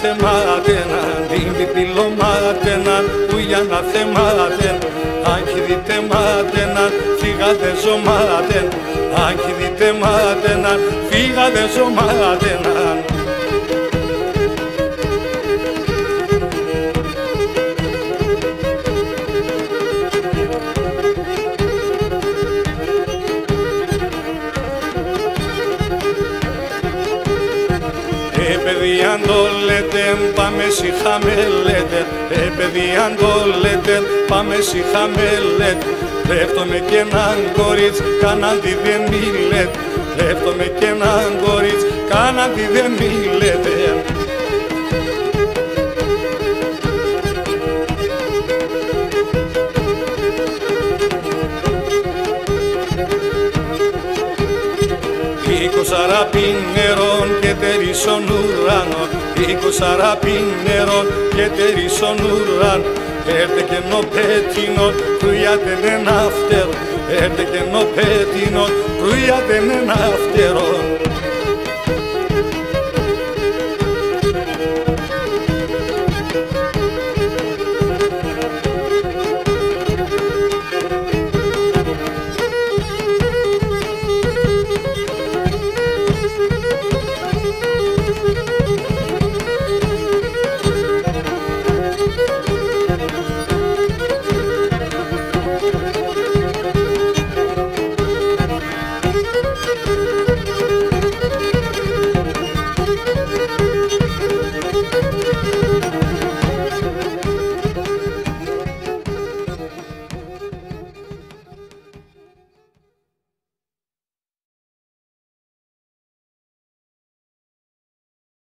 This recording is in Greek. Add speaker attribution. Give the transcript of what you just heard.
Speaker 1: θεμάτενα, την πιπιλωμάτενα, ουιανά θεμάτενα, αν χειδείτε μάτενα, φύγατε ζωμάτενα, αν χειδείτε μάτενα, φύγατε ζωμάτενα. Παιδί αν το λέτε, πάμε σιχά με λέτε. Παιδί αν το λέτε, πάμε σιχά με λέτε. Πέφτομαι κι έναν κορίτσι, κάναντι δεν μιλέτε. Πέφτομαι κι έναν κορίτσι, κάναντι δεν μιλέτε. Σαράπι νερών και τερίσον ουρανό, 20 σαράπι νερών και τερίσον ουρανό. Έρτε και νοπέτινο, κρουιάτε ένα φτερό. Έρτε και νοπέτινο, κρουιάτε ένα φτερό.